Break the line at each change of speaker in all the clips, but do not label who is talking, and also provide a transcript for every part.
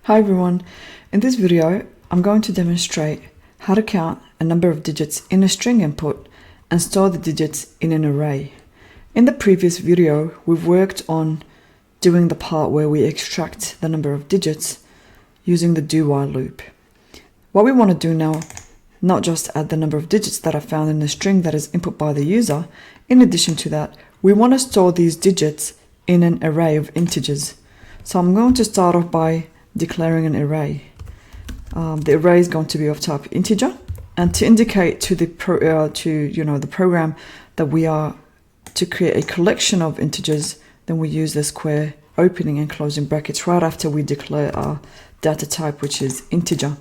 Hi everyone, in this video I'm going to demonstrate how to count a number of digits in a string input and store the digits in an array. In the previous video we've worked on doing the part where we extract the number of digits using the do-while loop. What we want to do now, not just add the number of digits that are found in the string that is input by the user, in addition to that we want to store these digits in an array of integers. So I'm going to start off by declaring an array. The array is going to be of type integer, and to indicate to the program that we are to create a collection of integers, then we use the square opening and closing brackets right after we declare our data type, which is integer.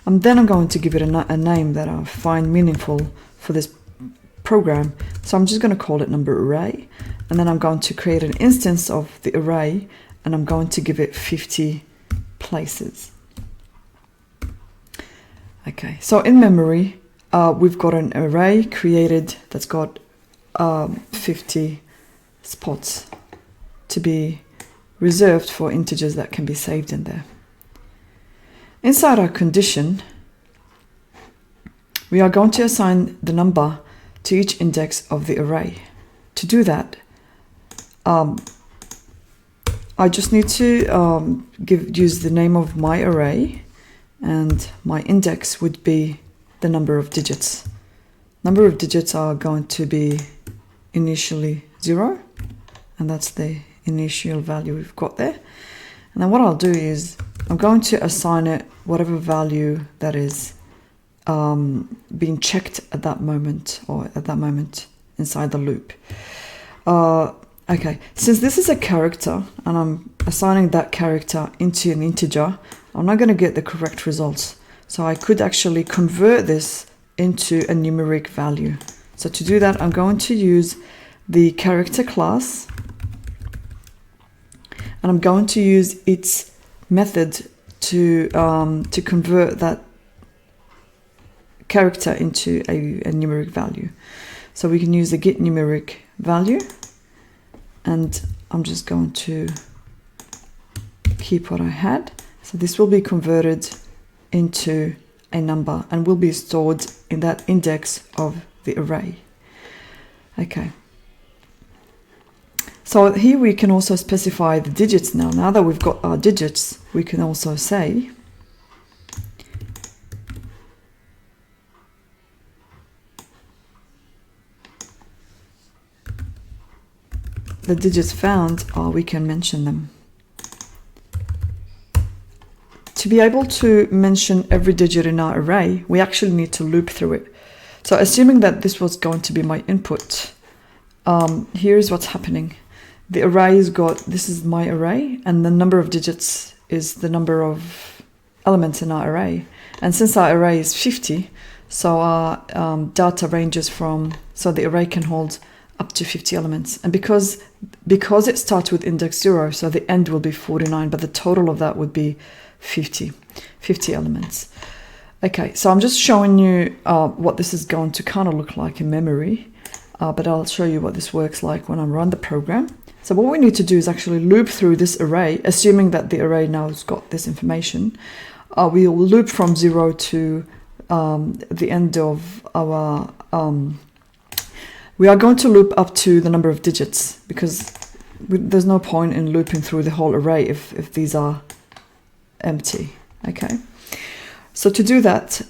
Then I'm going to give it a name that I find meaningful for this program. So I'm just going to call it number array, and then I'm going to create an instance of the array, and I'm going to give it 50 places. Okay, so in memory we've got an array created that's got 50 spots to be reserved for integers that can be saved in there. Inside our condition, we are going to assign the number to each index of the array. To do that, I just need to use the name of my array, and my index would be the number of digits. Number of digits are going to be initially 0, and that's the initial value we've got there. And then what I'll do is I'm going to assign it whatever value that is being checked at that moment, or at that moment inside the loop. Okay, since this is a character and I'm assigning that character into an integer, I'm not going to get the correct results. So I could actually convert this into a numeric value. So to do that, I'm going to use the character class, and I'm going to use its method to convert that character into a numeric value. So we can use the getNumericValue, and I'm just going to keep what I had. So this will be converted into a number and will be stored in that index of the array. Okay. So here we can also specify the digits now. Now that we've got our digits, we can also say the digits found, we can mention them. To be able to mention every digit in our array, we actually need to loop through it. So assuming that this was going to be my input, here's what's happening. The array has got, this is my array, and the number of digits is the number of elements in our array. And since our array is 50, so our data ranges from, so the array can hold up to 50 elements. And because it starts with index 0, so the end will be 49, but the total of that would be 50 elements. Okay, so I'm just showing you what this is going to kind of look like in memory, but I'll show you what this works like when I run the program. So what we need to do is actually loop through this array, assuming that the array now has got this information. We'll loop from 0 to the end of our we are going to loop up to the number of digits, because there's no point in looping through the whole array if these are empty. Okay, so to do that,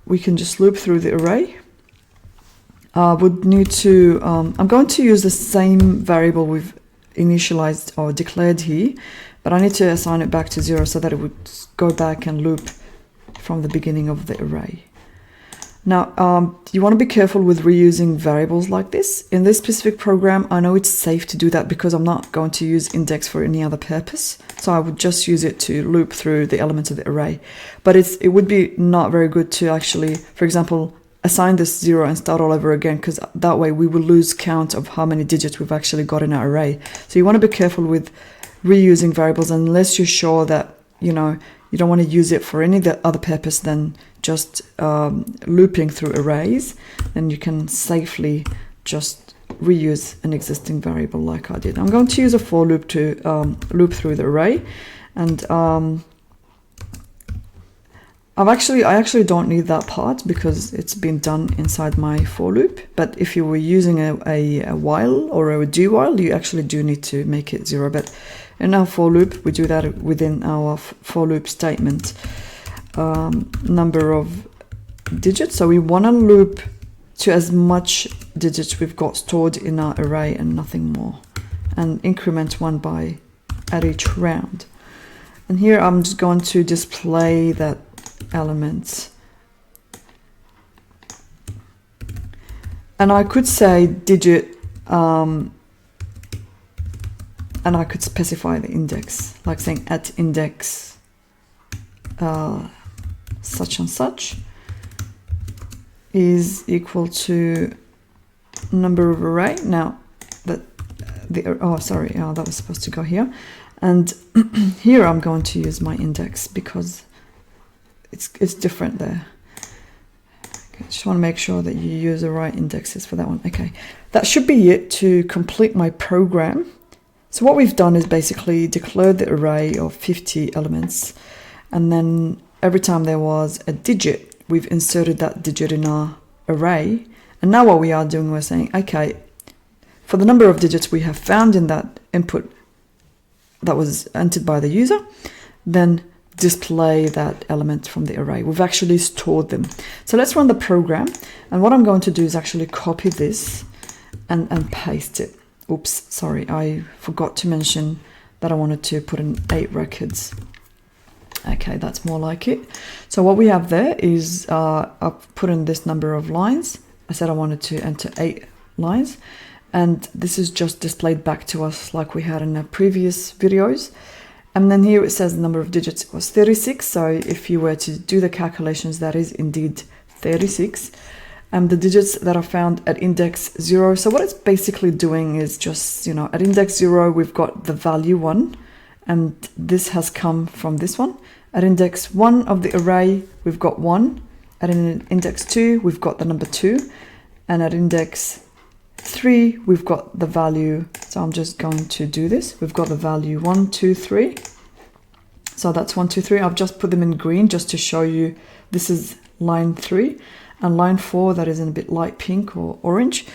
we can just loop through the array. Would need to I'm going to use the same variable we've initialized or declared here, but I need to assign it back to 0 so that it would go back and loop from the beginning of the array. Now, you want to be careful with reusing variables like this. In this specific program, I know it's safe to do that because I'm not going to use index for any other purpose. So I would just use it to loop through the elements of the array. But it would be not very good to actually, for example, assign this 0 and start all over again, because that way we will lose count of how many digits we've actually got in our array. So you want to be careful with reusing variables unless you're sure that, you don't want to use it for any other purpose than just looping through arrays. Then you can safely just reuse an existing variable like I did. I'm going to use a for loop to loop through the array, and I actually don't need that part because it's been done inside my for loop. But if you were using a while or a do while, you actually do need to make it 0. But in our for loop, we do that within our for loop statement. Number of digits. So we want to loop to as much digits we've got stored in our array and nothing more. And increment 1 by at each round. And here I'm just going to display that element. And I could say digit, and I could specify the index, like saying at index such and such is equal to number of array. Now that that was supposed to go here. And here I'm going to use my index because it's different there. Okay, just want to make sure that you use the right indexes for that one. Okay, that should be it to complete my program. So what we've done is basically declared the array of 50 elements, and then every time there was a digit, we've inserted that digit in our array. And now what we are doing, we're saying, okay, for the number of digits we have found in that input that was entered by the user, then display that element from the array. We've actually stored them. So let's run the program. And what I'm going to do is actually copy this and paste it. Oops, sorry, I forgot to mention that I wanted to put in 8 records. Okay, that's more like it. So what we have there is I've put in this number of lines. I said I wanted to enter 8 lines. And this is just displayed back to us like we had in the previous videos. And then here it says the number of digits was 36. So if you were to do the calculations, that is indeed 36. And the digits that are found at index 0. So what it's basically doing is just, at index 0, we've got the value 1. And this has come from this one. At index 1 of the array, we've got 1. At index 2, we've got the number 2. And at index 3, we've got the value. So I'm just going to do this. We've got the value 1, 2, 3. So that's 1, 2, 3. I've just put them in green just to show you this is line 3. And line 4, that is in a bit light pink or orange,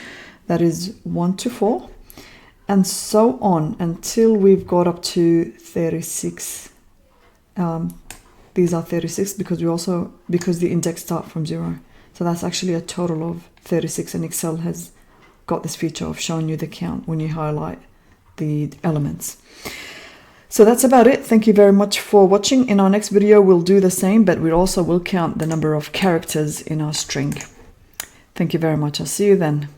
that is 1 to 4. And so on until we've got up to 36. These are 36 because the index start from 0. So that's actually a total of 36, and Excel has got this feature of showing you the count when you highlight the elements. So that's about it. Thank you very much for watching. In our next video, we'll do the same, but we also will count the number of characters in our string. Thank you very much. I'll see you then.